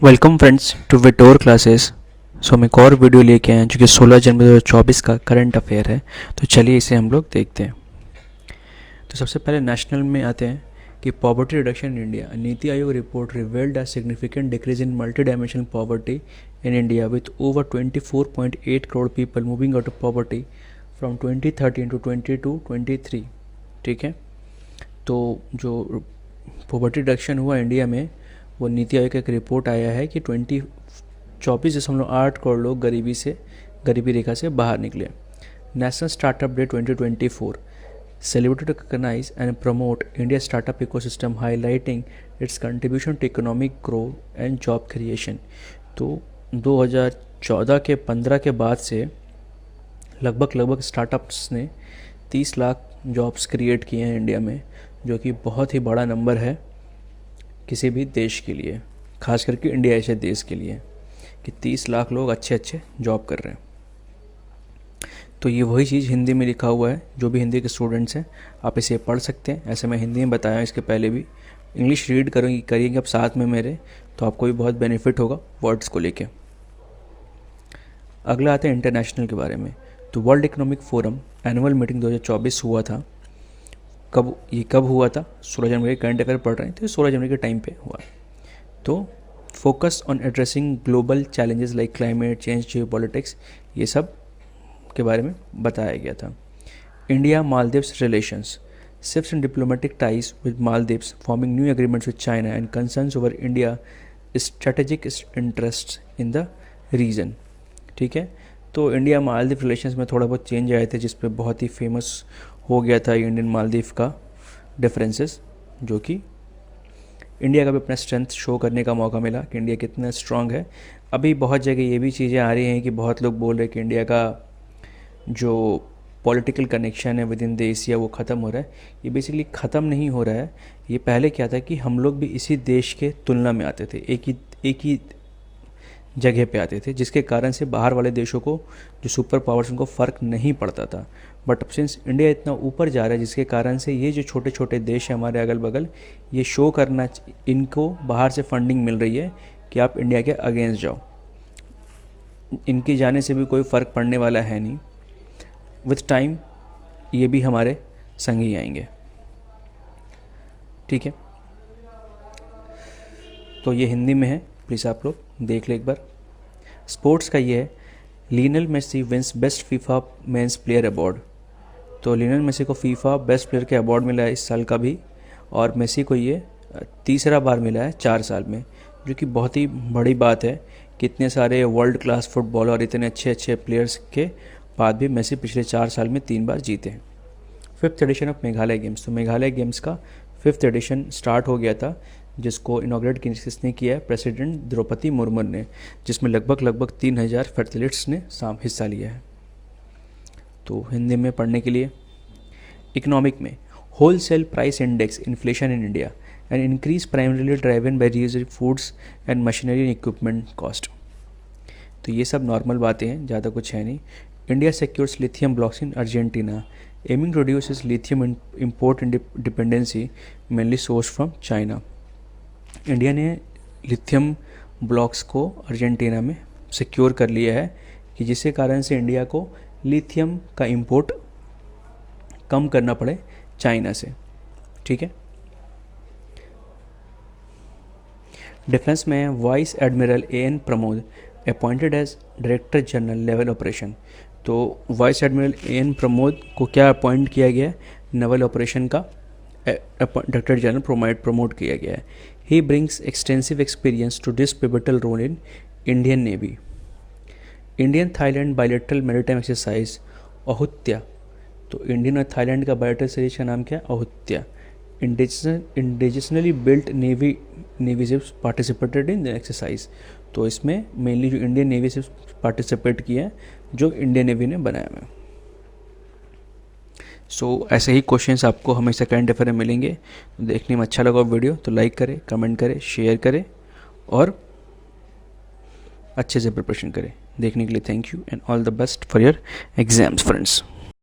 Welcome friends to विटोर classes. So हम एक और वीडियो लेके आए हैं जो कि 16 जनवरी 2024 का करंट अफेयर है। तो चलिए इसे हम लोग देखते हैं। तो सबसे पहले नेशनल में आते हैं कि poverty reduction in India, NITI Aayog report revealed a significant decrease in multi dimensional poverty in India with over 24.8 crore people moving out of poverty from 2013 to 22-23। ठीक है, तो जो पॉवर्टी रिडक्शन हुआ इंडिया में, वो नीति आयोग का एक रिपोर्ट आया है कि 24.8 करोड़ लोग गरीबी रेखा से बाहर निकले। National startup day 2024 celebrated to recognize and promote India's startup ecosystem, highlighting its contribution to economic growth and job creation। तो 2014 के 15 के बाद से लगभग स्टार्टअप्स ने 30 लाख जॉब्स क्रिएट किए हैं इंडिया में, जो कि बहुत ही बड़ा नंबर है किसी भी देश के लिए, खास करके इंडिया ऐसे देश के लिए कि 30 लाख लोग अच्छे जॉब कर रहे हैं। तो ये वही चीज़ हिंदी में लिखा हुआ है। जो भी हिंदी के स्टूडेंट्स हैं आप इसे पढ़ सकते हैं। ऐसे मैं हिंदी में बताया इसके पहले भी, इंग्लिश रीड करिएंगे आप साथ में मेरे, तो आपको भी बहुत बेनिफिट होगा वर्ड्स को लेके। अगला आता है इंटरनेशनल के बारे में। तो world economic forum annual meeting 2024 हुआ था। कब हुआ था? 16 जनवरी। करंट अफेयर पढ़ रहे हैं तो 16 जनवरी के टाइम पे हुआ। तो focus on addressing global challenges like climate change, geopolitics, ये सब के बारे में बताया गया था। India Maldives relations, shifts in diplomatic ties with Maldives, forming new agreements with China and concerns over India strategic interest in the region. ठीक है, तो इंडिया मालदीव रिलेशंस में थोड़ा बहुत चेंज आए थे, जिस पे बहुत ही फेमस हो गया था इंडियन मालदीव का डिफरेंसेस, जो कि इंडिया का भी अपना स्ट्रेंथ शो करने का मौका मिला कि इंडिया कितना स्ट्रांग है। अभी बहुत जगह ये भी चीज़ें आ रही हैं कि बहुत लोग बोल रहे हैं कि इंडिया का जो पॉलिटिकल कनेक्शन है विद इन द एशिया वो ख़त्म हो रहा है। ये बेसिकली ख़त्म नहीं हो रहा है। ये पहले क्या था कि हम लोग भी इसी देश के तुलना में आते थे, एक ही जगह पे आते थे, जिसके कारण से बाहर वाले देशों को, जो सुपर पावर्स, उनको फ़र्क नहीं पड़ता था। बट अब सिंस इंडिया इतना ऊपर जा रहा है, जिसके कारण से ये जो छोटे छोटे देश हैं हमारे अगल बगल, ये शो करना, इनको बाहर से फंडिंग मिल रही है कि आप इंडिया के अगेंस्ट जाओ। इनके जाने से भी कोई फ़र्क पड़ने वाला है नहीं। विथ टाइम ये भी हमारे संग ही आएंगे। ठीक है, तो ये हिंदी में है, प्लीज़ आप लोग देख ले एक बार। स्पोर्ट्स का ये है, Lionel Messi wins best FIFA men's player award. तो लियोनेल मेसी को फीफा बेस्ट प्लेयर के अवार्ड मिला है इस साल का भी, और मेसी को ये तीसरा बार मिला है 4 साल में, जो कि बहुत ही बड़ी बात है कि इतने सारे वर्ल्ड क्लास फुटबॉलर और इतने अच्छे प्लेयर्स के बाद भी मेसी पिछले 4 साल में 3 बार जीते हैं। 5th addition of Meghalaya games. तो मेघालय गेम्स का 5th एडिशन स्टार्ट हो गया था, जिसको इनॉग्रेट किसने किया है? प्रेसिडेंट द्रौपदी मुर्मू ने, जिसमें लगभग 3000 एथलीट्स ने हिस्सा लिया है। तो हिंदी में पढ़ने के लिए, इकोनॉमिक में, wholesale price index inflation in India and increase primarily driven by region foods and machinery and equipment cost. तो ये सब नॉर्मल बातें हैं, ज़्यादा कुछ है नहीं। India secures lithium blocks in Argentina, aiming to reduce lithium import dependency mainly source from China. India ने लिथियम ब्लॉक्स को अर्जेंटीना में सिक्योर कर लिया है, कि जिसके कारण से इंडिया को लिथियम का इंपोर्ट कम करना पड़े चाइना से। ठीक है, डिफेंस में vice admiral AN Pramod appointed as director general level operation. तो वाइस एडमिरल AN प्रमोद को क्या अपॉइंट किया गया है? नेवल ऑपरेशन का डायरेक्टर जनरल प्रमोट किया गया है। He brings extensive experience to this pivotal role in Indian navy. Indian Thailand bilateral maritime exercise Ayutthaya. तो इंडियन और थाईलैंड का बायलैटरल सीरीज का नाम क्या है? Ayutthaya. Indigenously built navy ships participated in the exercise. तो इसमें मेनली जो इंडियन नेवी शिप्स पार्टिसिपेट किया है, जो इंडियन नेवी ने बनाया है। सो ऐसे ही क्वेश्चंस आपको हमेशा करंट अफेयर में मिलेंगे। देखने में अच्छा लगा वीडियो तो लाइक करें, कमेंट करें, शेयर करें और अच्छे से प्रिपरेशन करें। देखने के लिए thank you and all the best for your exams friends.